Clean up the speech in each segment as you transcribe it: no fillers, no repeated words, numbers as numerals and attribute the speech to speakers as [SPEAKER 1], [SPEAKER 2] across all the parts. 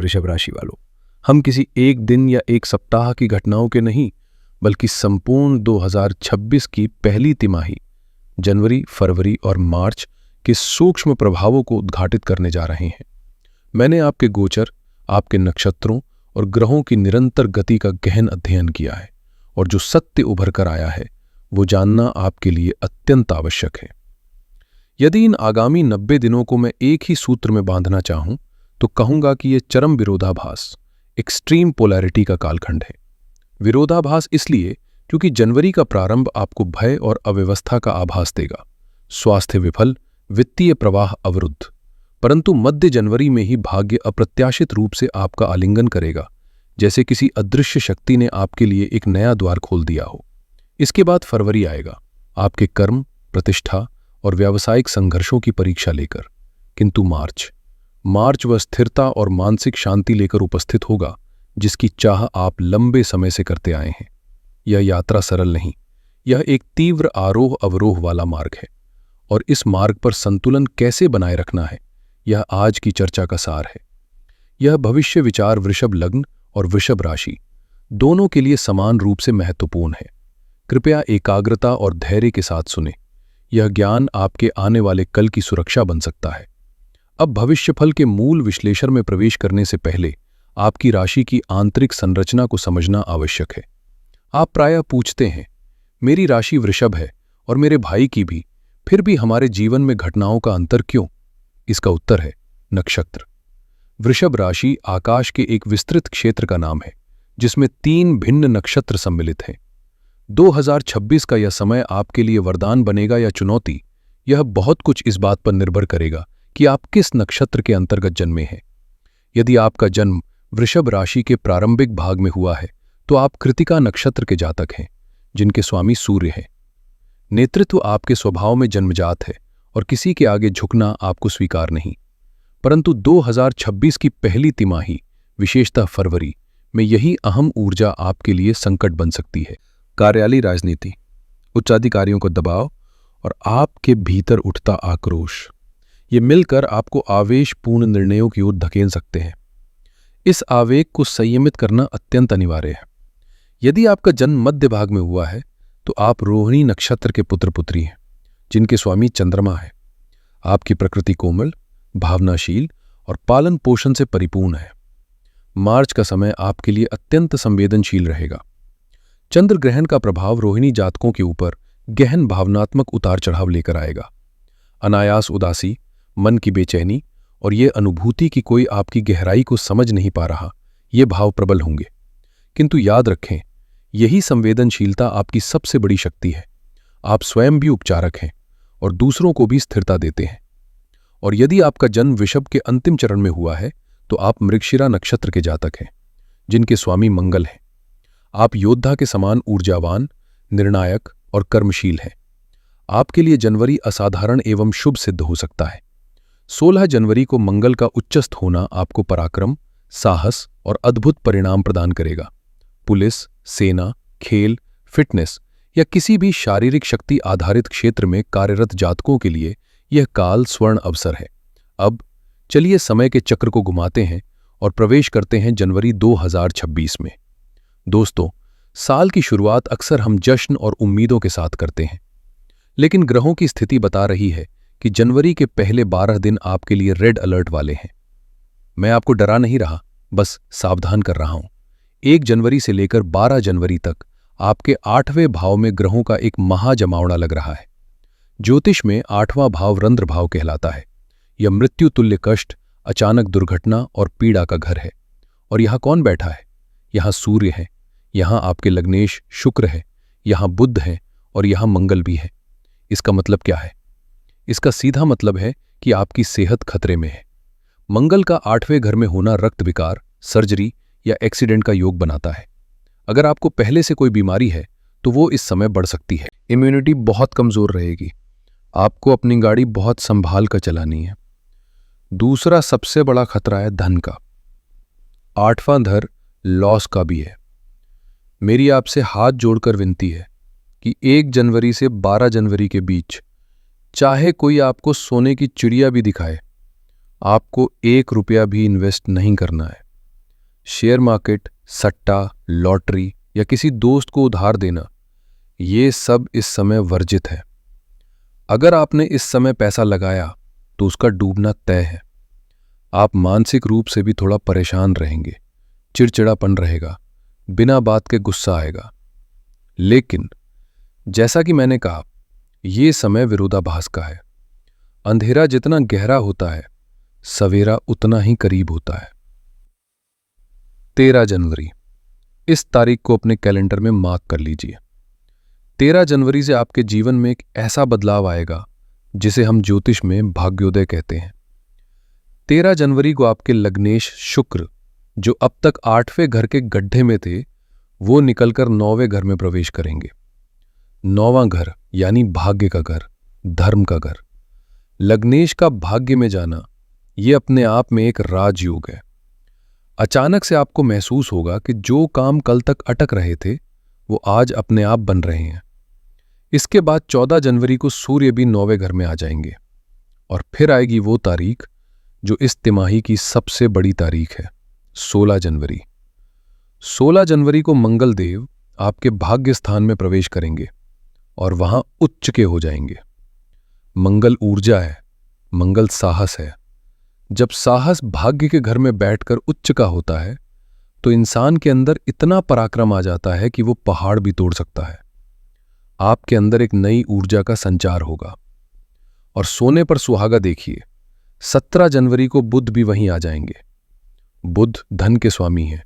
[SPEAKER 1] वृषभ राशि वालों, हम किसी एक दिन या एक सप्ताह की घटनाओं के नहीं, बल्कि संपूर्ण 2026 की पहली तिमाही जनवरी, फरवरी और मार्च के सूक्ष्म प्रभावों को उद्घाटित करने जा रहे हैं। मैंने आपके गोचर, आपके नक्षत्रों और ग्रहों की निरंतर गति का गहन अध्ययन किया है, और जो सत्य उभर कर आया है वो जानना आपके लिए अत्यंत आवश्यक है। यदि इन आगामी 90 दिनों को मैं एक ही सूत्र में बांधना चाहूं तो कहूंगा कि यह चरम विरोधाभास, एक्सट्रीम पोलैरिटी का कालखंड है। विरोधाभास इसलिए क्योंकि जनवरी का प्रारंभ आपको भय और अव्यवस्था का आभास देगा, स्वास्थ्य विफल, वित्तीय प्रवाह अवरुद्ध। परंतु मध्य जनवरी में ही भाग्य अप्रत्याशित रूप से आपका आलिंगन करेगा, जैसे किसी अदृश्य शक्ति ने आपके लिए एक नया द्वार खोल दिया हो। इसके बाद फरवरी आएगा, आपके कर्म, प्रतिष्ठा और व्यावसायिक संघर्षों की परीक्षा लेकर। किंतु मार्च वह स्थिरता और मानसिक शांति लेकर उपस्थित होगा जिसकी चाह आप लंबे समय से करते आए हैं। यह यात्रा सरल नहीं, यह एक तीव्र आरोह अवरोह वाला मार्ग है, और इस मार्ग पर संतुलन कैसे बनाए रखना है, यह आज की चर्चा का सार है। यह भविष्य विचार वृषभ लग्न और वृषभ राशि दोनों के लिए समान रूप से महत्वपूर्ण है। कृपया एकाग्रता और धैर्य के साथ सुने। यह ज्ञान आपके आने वाले कल की सुरक्षा बन सकता है। अब भविष्यफल के मूल विश्लेषण में प्रवेश करने से पहले आपकी राशि की आंतरिक संरचना को समझना आवश्यक है। आप प्रायः पूछते हैं, मेरी राशि वृषभ है और मेरे भाई की भी, फिर भी हमारे जीवन में घटनाओं का अंतर क्यों? इसका उत्तर है नक्षत्र। वृषभ राशि आकाश के एक विस्तृत क्षेत्र का नाम है, जिसमें 3 भिन्न नक्षत्र सम्मिलित हैं। 2026 का यह समय आपके लिए वरदान बनेगा या चुनौती, यह बहुत कुछ इस बात पर निर्भर करेगा कि आप किस नक्षत्र के अंतर्गत जन्मे हैं। यदि आपका जन्म वृषभ राशि के प्रारंभिक भाग में हुआ है तो आप कृतिका नक्षत्र के जातक हैं, जिनके स्वामी सूर्य हैं। नेतृत्व आपके स्वभाव में जन्मजात है और किसी के आगे झुकना आपको स्वीकार नहीं। परंतु 2026 की पहली तिमाही, विशेषतः फरवरी में, यही अहम ऊर्जा आपके लिए संकट बन सकती है। कार्यालय राजनीति, उच्चाधिकारियों को दबाव और आपके भीतर उठता आक्रोश, ये मिलकर आपको आवेशपूर्ण निर्णयों की ओर धकेल सकते हैं। इस आवेग को संयमित करना अत्यंत अनिवार्य है। यदि आपका जन्म मध्य भाग में हुआ है तो आप रोहिणी नक्षत्र के पुत्र पुत्री हैं, जिनके स्वामी चंद्रमा है। आपकी प्रकृति कोमल, भावनाशील और पालन पोषण से परिपूर्ण है। मार्च का समय आपके लिए अत्यंत संवेदनशील रहेगा। चंद्र ग्रहण का प्रभाव रोहिणी जातकों के ऊपर गहन भावनात्मक उतार चढ़ाव लेकर आएगा। अनायास उदासी, मन की बेचैनी और ये अनुभूति कि कोई आपकी गहराई को समझ नहीं पा रहा, ये भाव प्रबल होंगे। किंतु याद रखें, यही संवेदनशीलता आपकी सबसे बड़ी शक्ति है। आप स्वयं भी उपचारक हैं और दूसरों को भी स्थिरता देते हैं। और यदि आपका जन्म वृषभ के अंतिम चरण में हुआ है तो आप मृगशिरा नक्षत्र के जातक हैं, जिनके स्वामी मंगल हैं। आप योद्धा के समान ऊर्जावान, निर्णायक और कर्मशील हैं। आपके लिए जनवरी असाधारण एवं शुभ सिद्ध हो सकता है। 16 जनवरी को मंगल का उच्चस्थ होना आपको पराक्रम, साहस और अद्भुत परिणाम प्रदान करेगा। पुलिस, सेना, खेल, फिटनेस या किसी भी शारीरिक शक्ति आधारित क्षेत्र में कार्यरत जातकों के लिए यह काल स्वर्ण अवसर है। अब चलिए समय के चक्र को घुमाते हैं और प्रवेश करते हैं जनवरी 2026 में। दोस्तों, साल की शुरुआत अक्सर हम जश्न और उम्मीदों के साथ करते हैं, लेकिन ग्रहों की स्थिति बता रही है कि जनवरी के पहले 12 दिन आपके लिए रेड अलर्ट वाले हैं। मैं आपको डरा नहीं रहा, बस सावधान कर रहा हूं। 1 जनवरी से लेकर 12 जनवरी तक आपके 8वें भाव में ग्रहों का एक महाजमावड़ा लग रहा है। ज्योतिष में 8वां भाव रंध्र भाव कहलाता है। यह मृत्यु तुल्य कष्ट, अचानक दुर्घटना और पीड़ा का घर है। और यहां कौन बैठा है? यहां सूर्य है, यहां आपके लग्नेश शुक्र है, यहां बुध है और यहां मंगल भी है। इसका मतलब क्या है? इसका सीधा मतलब है कि आपकी सेहत खतरे में है। मंगल का 8वें घर में होना रक्त विकार, सर्जरी या एक्सीडेंट का योग बनाता है। अगर आपको पहले से कोई बीमारी है तो वो इस समय बढ़ सकती है। इम्यूनिटी बहुत कमजोर रहेगी। आपको अपनी गाड़ी बहुत संभाल कर चलानी है। दूसरा सबसे बड़ा खतरा है धन का। 8वां घर लॉस का भी है। मेरी आपसे हाथ जोड़कर विनती है कि 1 जनवरी से 12 जनवरी के बीच चाहे कोई आपको सोने की चिड़िया भी दिखाए, आपको 1 रुपया भी इन्वेस्ट नहीं करना है। शेयर मार्केट, सट्टा, लॉटरी या किसी दोस्त को उधार देना, ये सब इस समय वर्जित है। अगर आपने इस समय पैसा लगाया तो उसका डूबना तय है। आप मानसिक रूप से भी थोड़ा परेशान रहेंगे, चिड़चिड़ापन रहेगा, बिना बात के गुस्सा आएगा। लेकिन जैसा कि मैंने कहा, यह समय विरोधाभास का है। अंधेरा जितना गहरा होता है, सवेरा उतना ही करीब होता है। 13 जनवरी, इस तारीख को अपने कैलेंडर में मार्क कर लीजिए। 13 जनवरी से आपके जीवन में एक ऐसा बदलाव आएगा जिसे हम ज्योतिष में भाग्योदय कहते हैं। 13 जनवरी को आपके लग्नेश शुक्र, जो अब तक 8वें घर के गड्ढे में थे, वो निकलकर 9वें घर में प्रवेश करेंगे। 9वां घर यानी भाग्य का घर, धर्म का घर। लग्नेश का भाग्य में जाना ये अपने आप में एक राजयोग है। अचानक से आपको महसूस होगा कि जो काम कल तक अटक रहे थे वो आज अपने आप बन रहे हैं। इसके बाद 14 जनवरी को सूर्य भी 9वें घर में आ जाएंगे और फिर आएगी वो तारीख जो इस तिमाही की सबसे बड़ी तारीख है, 16 जनवरी। 16 जनवरी को मंगल देव आपके भाग्य स्थान में प्रवेश करेंगे और वहां उच्च के हो जाएंगे। मंगल ऊर्जा है, मंगल साहस है। जब साहस भाग्य के घर में बैठकर उच्च का होता है तो इंसान के अंदर इतना पराक्रम आ जाता है कि वो पहाड़ भी तोड़ सकता है। आपके अंदर एक नई ऊर्जा का संचार होगा। और सोने पर सुहागा देखिए, 17 जनवरी को बुध भी वहीं आ जाएंगे। बुध धन के स्वामी हैं।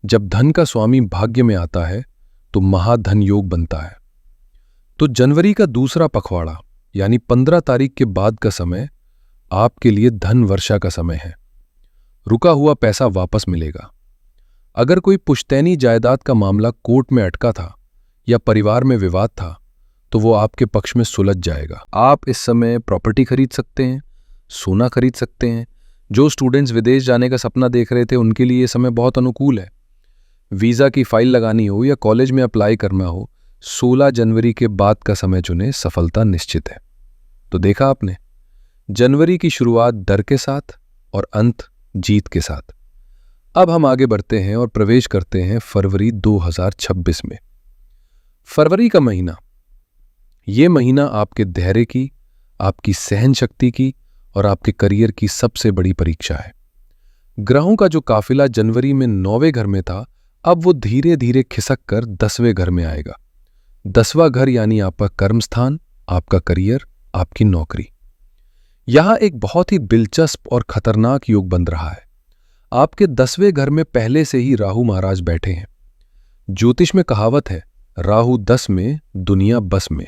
[SPEAKER 1] जब धन का स्वामी भाग्य में आता है तो महाधन योग बनता है। तो जनवरी का दूसरा पखवाड़ा यानी 15 तारीख के बाद का समय आपके लिए धन वर्षा का समय है। रुका हुआ पैसा वापस मिलेगा। अगर कोई पुश्तैनी जायदाद का मामला कोर्ट में अटका था या परिवार में विवाद था तो वो आपके पक्ष में सुलझ जाएगा। आप इस समय प्रॉपर्टी खरीद सकते हैं, सोना खरीद सकते हैं। जो स्टूडेंट्स विदेश जाने का सपना देख रहे थे उनके लिए ये समय बहुत अनुकूल है। वीज़ा की फाइल लगानी हो या कॉलेज में अप्लाई करना हो, 16 जनवरी के बाद का समय चुने, सफलता निश्चित है। तो देखा आपने, जनवरी की शुरुआत डर के साथ और अंत जीत के साथ। अब हम आगे बढ़ते हैं और प्रवेश करते हैं फरवरी 2026 में। फरवरी का महीना, ये महीना आपके धैर्य की, आपकी सहन शक्ति की और आपके करियर की सबसे बड़ी परीक्षा है। ग्रहों का जो काफिला जनवरी में 9वें घर में था, अब वो धीरे धीरे खिसक कर 10वें घर में आएगा। 10वां घर यानी आपका कर्म स्थान, आपका करियर, आपकी नौकरी। यहां एक बहुत ही दिलचस्प और खतरनाक योग बन रहा है। आपके 10वें घर में पहले से ही राहु महाराज बैठे हैं। ज्योतिष में कहावत है, राहु 10 में दुनिया बस में।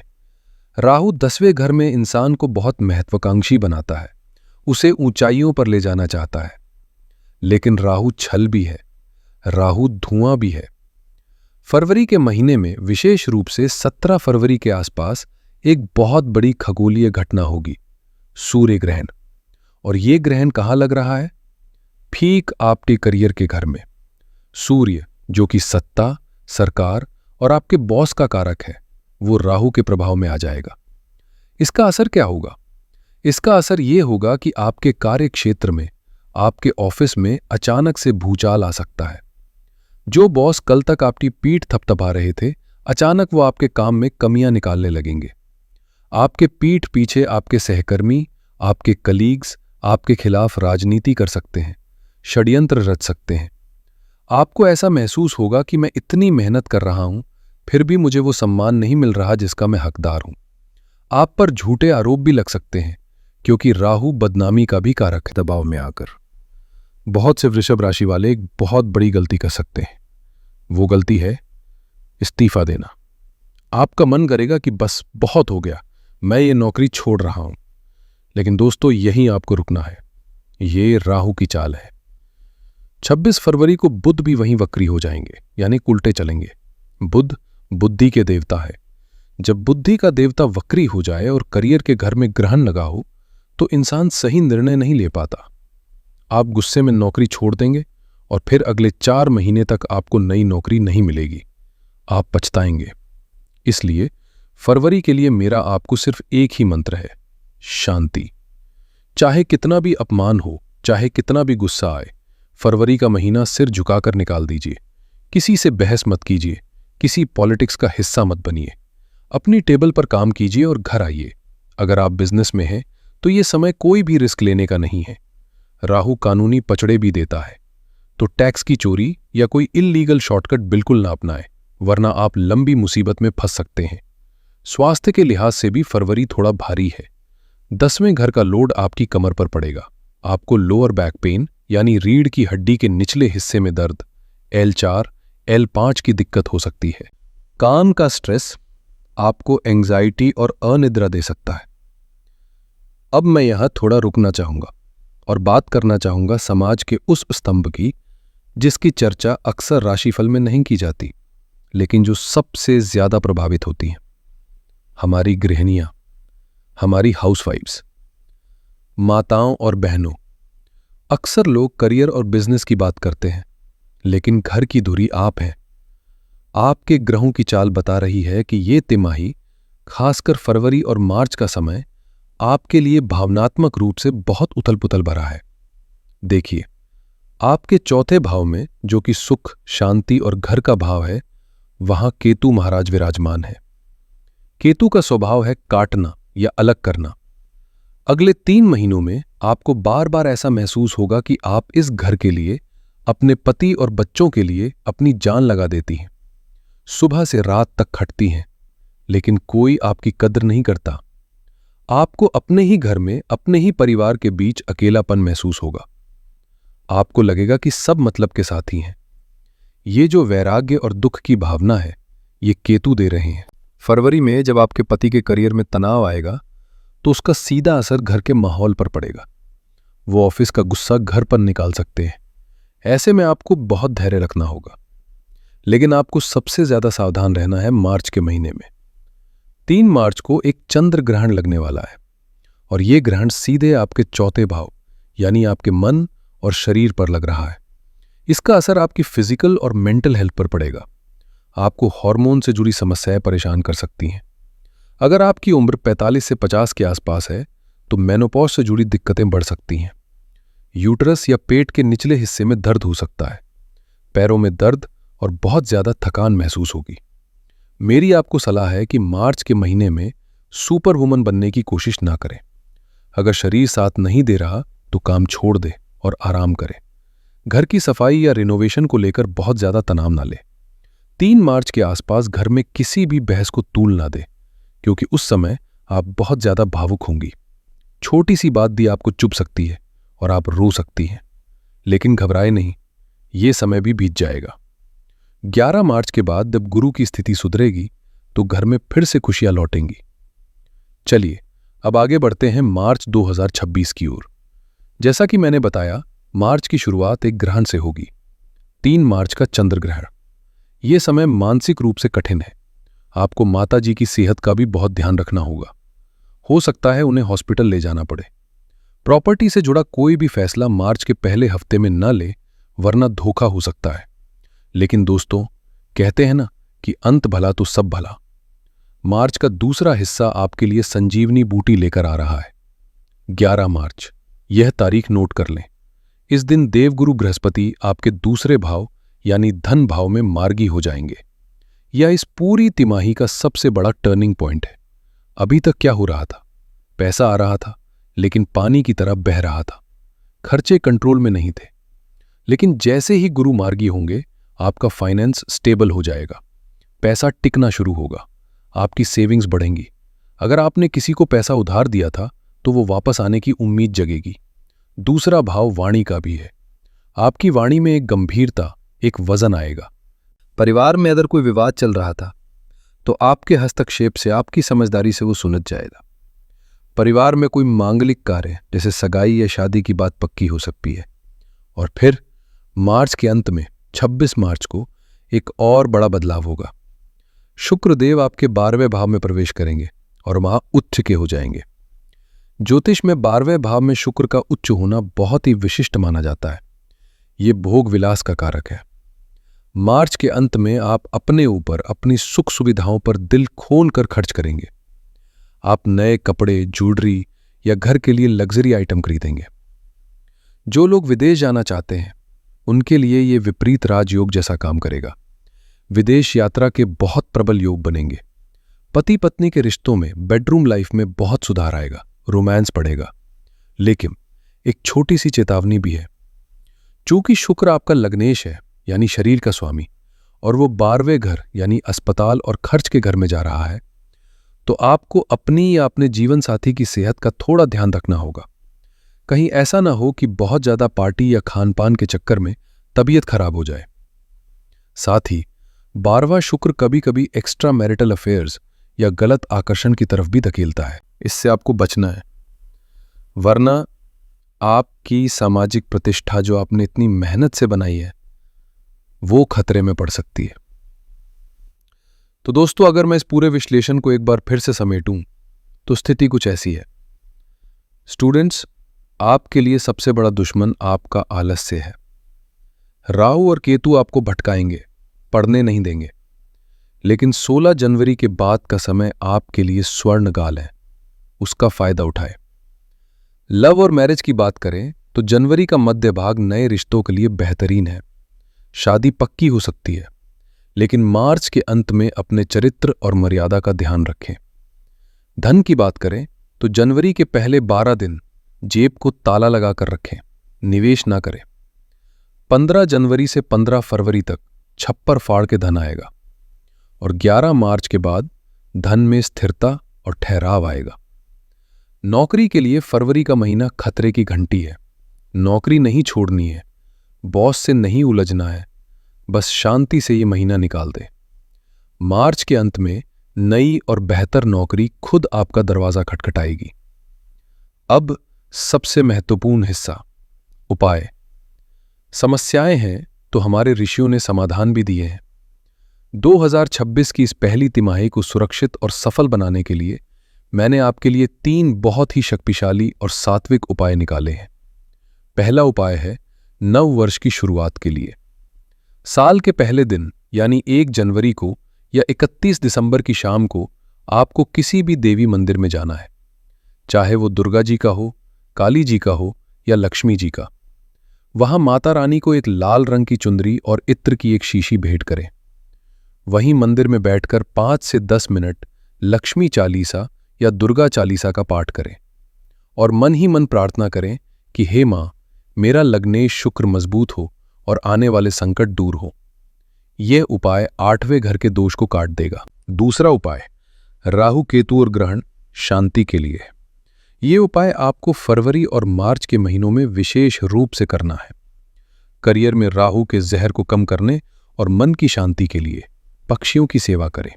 [SPEAKER 1] राहु 10वें घर में इंसान को बहुत महत्वाकांक्षी बनाता है, उसे ऊंचाइयों पर ले जाना चाहता है। लेकिन राहु छल भी है, राहु धुआं भी है। फरवरी के महीने में विशेष रूप से 17 फरवरी के आसपास एक बहुत बड़ी खगोलीय घटना होगी, सूर्य ग्रहण। और ये ग्रहण कहां लग रहा है? ठीक आपके करियर के घर में। सूर्य जो कि सत्ता, सरकार और आपके बॉस का कारक है, वो राहु के प्रभाव में आ जाएगा। इसका असर क्या होगा? इसका असर ये होगा कि आपके कार्य क्षेत्र में, आपके ऑफिस में अचानक से भूचाल आ सकता है। जो बॉस कल तक आपकी पीठ थपथपा रहे थे, अचानक वो आपके काम में कमियां निकालने लगेंगे। आपके पीठ पीछे आपके सहकर्मी, आपके कलीग्स आपके खिलाफ राजनीति कर सकते हैं, षड्यंत्र रच सकते हैं। आपको ऐसा महसूस होगा कि मैं इतनी मेहनत कर रहा हूं, फिर भी मुझे वो सम्मान नहीं मिल रहा जिसका मैं हकदार हूं। आप पर झूठे आरोप भी लग सकते हैं, क्योंकि राहु बदनामी का भी कारक है। दबाव में आकर बहुत से वृषभ राशि वाले एक बहुत बड़ी गलती कर सकते हैं। वो गलती है इस्तीफा देना। आपका मन करेगा कि बस बहुत हो गया, मैं ये नौकरी छोड़ रहा हूं। लेकिन दोस्तों, यहीं आपको रुकना है। ये राहु की चाल है। 26 फरवरी को बुध भी वहीं वक्री हो जाएंगे, यानी उल्टे चलेंगे। बुध बुद्धि के देवता है। जब बुद्धि का देवता वक्री हो जाए और करियर के घर में ग्रहण लगा हो तो इंसान सही निर्णय नहीं ले पाता। आप गुस्से में नौकरी छोड़ देंगे और फिर अगले 4 महीने तक आपको नई नौकरी नहीं मिलेगी। आप पछताएंगे। इसलिए फरवरी के लिए मेरा आपको सिर्फ एक ही मंत्र है, शांति। चाहे कितना भी अपमान हो, चाहे कितना भी गुस्सा आए, फरवरी का महीना सिर झुकाकर निकाल दीजिए। किसी से बहस मत कीजिए, किसी पॉलिटिक्स का हिस्सा मत बनिए। अपनी टेबल पर काम कीजिए और घर आइए। अगर आप बिजनेस में हैं तो ये समय कोई भी रिस्क लेने का नहीं है। राहु कानूनी पचड़े भी देता है, तो टैक्स की चोरी या कोई इल्लीगल शॉर्टकट बिल्कुल ना अपनाएं, वरना आप लंबी मुसीबत में फंस सकते हैं। स्वास्थ्य के लिहाज से भी फरवरी थोड़ा भारी है। 10वें घर का लोड आपकी कमर पर पड़ेगा। आपको लोअर बैक पेन यानी रीढ़ की हड्डी के निचले हिस्से में दर्द, L4, L5 की दिक्कत हो सकती है। काम का स्ट्रेस आपको एंग्जाइटी और अनिद्रा दे सकता है। अब मैं यहां थोड़ा रुकना चाहूंगा और बात करना चाहूंगा समाज के उस स्तंभ की जिसकी चर्चा अक्सर राशिफल में नहीं की जाती, लेकिन जो सबसे ज्यादा प्रभावित होती हैं। हमारी गृहिणियां, हमारी हाउसवाइफ्स, माताओं और बहनों। अक्सर लोग करियर और बिजनेस की बात करते हैं, लेकिन घर की धुरी आप हैं। आपके ग्रहों की चाल बता रही है कि ये तिमाही, खासकर फरवरी और मार्च का समय, आपके लिए भावनात्मक रूप से बहुत उथल पुथल भरा है। देखिए, आपके चौथे भाव में, जो कि सुख, शांति और घर का भाव है, वहां केतु महाराज विराजमान है। केतु का स्वभाव है काटना या अलग करना। अगले 3 महीनों में आपको बार बार ऐसा महसूस होगा कि आप इस घर के लिए, अपने पति और बच्चों के लिए अपनी जान लगा देती हैं। सुबह से रात तक खटती हैं, लेकिन कोई आपकी कद्र नहीं करता। आपको अपने ही घर में, अपने ही परिवार के बीच अकेलापन महसूस होगा। आपको लगेगा कि सब मतलब के साथी हैं। ये जो वैराग्य और दुख की भावना है, ये केतु दे रहे हैं। फरवरी में जब आपके पति के करियर में तनाव आएगा, तो उसका सीधा असर घर के माहौल पर पड़ेगा। वो ऑफिस का गुस्सा घर पर निकाल सकते हैं। ऐसे में आपको बहुत धैर्य रखना होगा। लेकिन आपको सबसे ज्यादा सावधान रहना है मार्च के महीने में। 3 मार्च को एक चंद्र ग्रहण लगने वाला है, और यह ग्रहण सीधे आपके चौथे भाव यानी आपके मन और शरीर पर लग रहा है। इसका असर आपकी फिजिकल और मेंटल हेल्थ पर पड़ेगा। आपको हार्मोन से जुड़ी समस्याएं परेशान कर सकती हैं। अगर आपकी उम्र 45 से 50 के आसपास है, तो मेनोपॉज से जुड़ी दिक्कतें बढ़ सकती हैं। यूटरस या पेट के निचले हिस्से में दर्द हो सकता है। पैरों में दर्द और बहुत ज्यादा थकान महसूस होगी। मेरी आपको सलाह है कि मार्च के महीने में सुपर वुमन बनने की कोशिश ना करें। अगर शरीर साथ नहीं दे रहा तो काम छोड़ दे और आराम करें। घर की सफाई या रिनोवेशन को लेकर बहुत ज्यादा तनाव ना ले। 3 मार्च के आसपास घर में किसी भी बहस को तूल ना दे, क्योंकि उस समय आप बहुत ज्यादा भावुक होंगी। छोटी सी बात भी आपको चुभ सकती है और आप रो सकती हैं। लेकिन घबराए नहीं, ये समय भी बीत जाएगा। 11 मार्च के बाद जब गुरु की स्थिति सुधरेगी, तो घर में फिर से खुशियां लौटेंगी। चलिए, अब आगे बढ़ते हैं मार्च 2026 की ओर। जैसा कि मैंने बताया, मार्च की शुरुआत एक ग्रहण से होगी, 3 मार्च का चंद्र ग्रहण। यह समय मानसिक रूप से कठिन है। आपको माताजी की सेहत का भी बहुत ध्यान रखना होगा। हो सकता है उन्हें हॉस्पिटल ले जाना पड़े। प्रॉपर्टी से जुड़ा कोई भी फैसला मार्च के पहले हफ्ते में न ले, वरना धोखा हो सकता है। लेकिन दोस्तों, कहते हैं ना कि अंत भला तो सब भला। मार्च का दूसरा हिस्सा आपके लिए संजीवनी बूटी लेकर आ रहा है। 11 मार्च, यह तारीख नोट कर लें। इस दिन देवगुरु बृहस्पति आपके दूसरे भाव यानी धन भाव में मार्गी हो जाएंगे। यह इस पूरी तिमाही का सबसे बड़ा टर्निंग पॉइंट है। अभी तक क्या हो रहा था? पैसा आ रहा था, लेकिन पानी की तरह बह रहा था। खर्चे कंट्रोल में नहीं थे। लेकिन जैसे ही गुरु मार्गी होंगे, आपका फाइनेंस स्टेबल हो जाएगा। पैसा टिकना शुरू होगा। आपकी सेविंग्स बढ़ेंगी। अगर आपने किसी को पैसा उधार दिया था, तो वो वापस आने की उम्मीद जगेगी। दूसरा भाव वाणी का भी है। आपकी वाणी में एक गंभीरता, एक वजन आएगा। परिवार में अगर कोई विवाद चल रहा था, तो आपके हस्तक्षेप से, आपकी समझदारी से वो सुलझ जाएगा। परिवार में कोई मांगलिक कार्य जैसे सगाई या शादी की बात पक्की हो सकती है। और फिर मार्च के अंत में 26 मार्च को एक और बड़ा बदलाव होगा। शुक्रदेव आपके 12वें भाव में प्रवेश करेंगे और वहां उच्च के हो जाएंगे। ज्योतिष में 12वें भाव में शुक्र का उच्च होना बहुत ही विशिष्ट माना जाता है। ये भोग विलास का कारक है। मार्च के अंत में आप अपने ऊपर, अपनी सुख सुविधाओं पर दिल खोल कर खर्च करेंगे। आप नए कपड़े, ज्वेलरी या घर के लिए लग्जरी आइटम खरीदेंगे। जो लोग विदेश जाना चाहते हैं, उनके लिए ये विपरीत राजयोग जैसा काम करेगा। विदेश यात्रा के बहुत प्रबल योग बनेंगे। पति पत्नी के रिश्तों में, बेडरूम लाइफ में बहुत सुधार आएगा, रोमांस बढ़ेगा। लेकिन एक छोटी सी चेतावनी भी है। चूंकि शुक्र आपका लग्नेश है यानी शरीर का स्वामी, और वो 12वें घर यानी अस्पताल और खर्च के घर में जा रहा है, तो आपको अपनी या अपने जीवन साथी की सेहत का थोड़ा ध्यान रखना होगा। कहीं ऐसा ना हो कि बहुत ज्यादा पार्टी या खान पान के चक्कर में तबीयत खराब हो जाए। साथ ही 12वां शुक्र कभी कभी एक्स्ट्रा मैरिटल अफेयर्स या गलत आकर्षण की तरफ भी धकेलता है। इससे आपको बचना है, वरना आपकी सामाजिक प्रतिष्ठा जो आपने इतनी मेहनत से बनाई है वो खतरे में पड़ सकती है। तो दोस्तों, अगर मैं इस पूरे विश्लेषण को एक बार फिर से समेटूं तो स्थिति कुछ ऐसी है। स्टूडेंट्स, आपके लिए सबसे बड़ा दुश्मन आपका आलस्य है। राहु और केतु आपको भटकाएंगे, पढ़ने नहीं देंगे। लेकिन 16 जनवरी के बाद का समय आपके लिए स्वर्णकाल है, उसका फायदा उठाए। लव और मैरिज की बात करें तो जनवरी का मध्य भाग नए रिश्तों के लिए बेहतरीन है। शादी पक्की हो सकती है, लेकिन मार्च के अंत में अपने चरित्र और मर्यादा का ध्यान रखें। धन की बात करें तो जनवरी के पहले 12 दिन जेब को ताला लगाकर रखें, निवेश ना करें। 15 जनवरी से 15 फरवरी तक छप्पर फाड़ के धन आएगा, और 11 मार्च के बाद धन में स्थिरता और ठहराव आएगा। नौकरी के लिए फरवरी का महीना खतरे की घंटी है। नौकरी नहीं छोड़नी है, बॉस से नहीं उलझना है, बस शांति से ये महीना निकाल दे। मार्च के अंत में नई और बेहतर नौकरी खुद आपका दरवाजा खटखटाएगी। अब सबसे महत्वपूर्ण हिस्सा, उपाय। समस्याएं हैं तो हमारे ऋषियों ने समाधान भी दिए हैं। 2026 की इस पहली तिमाही को सुरक्षित और सफल बनाने के लिए मैंने आपके लिए 3 बहुत ही शक्तिशाली और सात्विक उपाय निकाले हैं। पहला उपाय है नव वर्ष की शुरुआत के लिए। साल के पहले दिन यानी 1 जनवरी को या 31 दिसंबर की शाम को आपको किसी भी देवी मंदिर में जाना है, चाहे वो दुर्गा जी का हो, काली जी का हो या लक्ष्मी जी का। वहां माता रानी को एक लाल रंग की चुंदरी और इत्र की एक शीशी भेंट करें। वहीं मंदिर में बैठकर 5 से 10 मिनट लक्ष्मी चालीसा या दुर्गा चालीसा का पाठ करें और मन ही मन प्रार्थना करें कि हे मां, मेरा लग्नेश शुक्र मजबूत हो और आने वाले संकट दूर हो। यह उपाय 8वें घर के दोष को काट देगा। दूसरा उपाय राहु केतु और ग्रहण शांति के लिए है। ये उपाय आपको फरवरी और मार्च के महीनों में विशेष रूप से करना है। करियर में राहु के जहर को कम करने और मन की शांति के लिए पक्षियों की सेवा करें।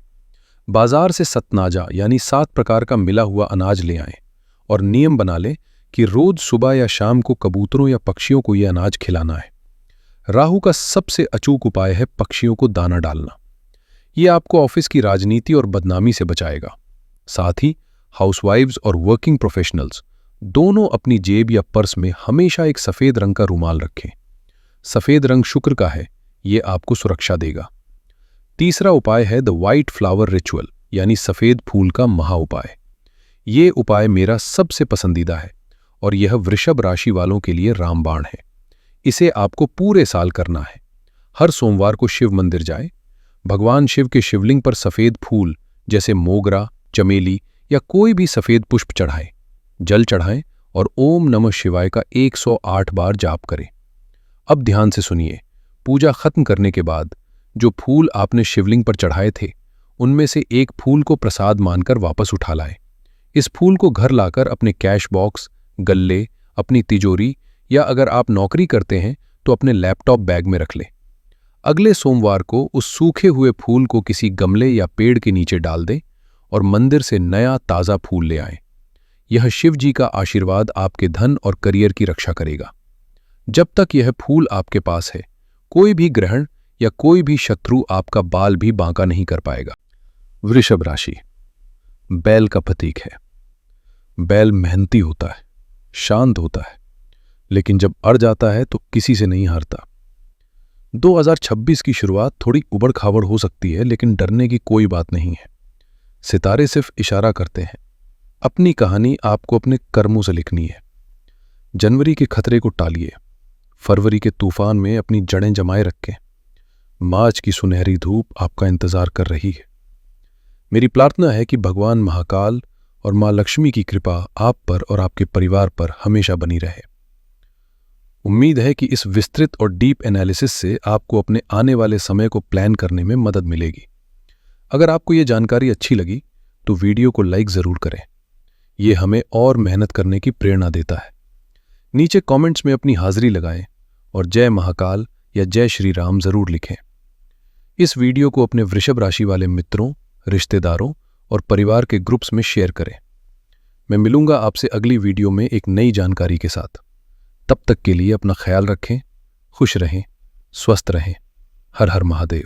[SPEAKER 1] बाजार से सतनाजा यानी 7 प्रकार का मिला हुआ अनाज ले आएं और नियम बना लें कि रोज सुबह या शाम को कबूतरों या पक्षियों को यह अनाज खिलाना है। राहु का सबसे अचूक उपाय है पक्षियों को दाना डालना। यह आपको ऑफिस की राजनीति और बदनामी से बचाएगा। साथ ही हाउसवाइव्स और वर्किंग प्रोफेशनल्स दोनों अपनी जेब या पर्स में हमेशा एक सफेद रंग का रुमाल रखें। सफेद रंग शुक्र का है, यह आपको सुरक्षा देगा। तीसरा उपाय है द व्हाइट फ्लावर रिचुअल यानी सफेद फूल का महा उपाय। ये उपाय मेरा सबसे पसंदीदा है और यह वृषभ राशि वालों के लिए रामबाण है। इसे आपको पूरे साल करना है। हर सोमवार को शिव मंदिर जाएं, भगवान शिव के शिवलिंग पर सफेद फूल जैसे मोगरा, चमेली या कोई भी सफेद पुष्प चढ़ाएं, जल चढ़ाएं और ओम नमः शिवाय का 108 बार जाप करें। अब ध्यान से सुनिए। पूजा खत्म करने के बाद जो फूल आपने शिवलिंग पर चढ़ाए थे, उनमें से एक फूल को प्रसाद मानकर वापस उठा लाएं। इस फूल को घर लाकर अपने कैश बॉक्स, गल्ले, अपनी तिजोरी या अगर आप नौकरी करते हैं तो अपने लैपटॉप बैग में रख लें। अगले सोमवार को उस सूखे हुए फूल को किसी गमले या पेड़ के नीचे डाल दें और मंदिर से नया ताज़ा फूल ले आएं। यह शिव जी का आशीर्वाद आपके धन और करियर की रक्षा करेगा। जब तक यह फूल आपके पास है, कोई भी ग्रहण या कोई भी शत्रु आपका बाल भी बांका नहीं कर पाएगा। वृषभ राशि बैल का प्रतीक है। बैल मेहनती होता है, शांत होता है, लेकिन जब अड़ जाता है तो किसी से नहीं हारता। 2026 की शुरुआत थोड़ी उबड़ खाबड़ हो सकती है, लेकिन डरने की कोई बात नहीं है। सितारे सिर्फ इशारा करते हैं। अपनी कहानी आपको अपने कर्मों से लिखनी है। जनवरी के खतरे को टालिए, फरवरी के तूफान में अपनी जड़ें जमाए रखें। मार्च की सुनहरी धूप आपका इंतजार कर रही है। मेरी प्रार्थना है कि भगवान महाकाल और मां लक्ष्मी की कृपा आप पर और आपके परिवार पर हमेशा बनी रहे। उम्मीद है कि इस विस्तृत और डीप एनालिसिस से आपको अपने आने वाले समय को प्लान करने में मदद मिलेगी। अगर आपको ये जानकारी अच्छी लगी तो वीडियो को लाइक ज़रूर करें। ये हमें और मेहनत करने की प्रेरणा देता है। नीचे कमेंट्स में अपनी हाजिरी लगाएं और जय महाकाल या जय श्री राम ज़रूर लिखें। इस वीडियो को अपने वृषभ राशि वाले मित्रों, रिश्तेदारों और परिवार के ग्रुप्स में शेयर करें। मैं मिलूंगा आपसे अगली वीडियो में एक नई जानकारी के साथ। तब तक के लिए अपना ख्याल रखें, खुश रहें, स्वस्थ रहें। हर हर महादेव।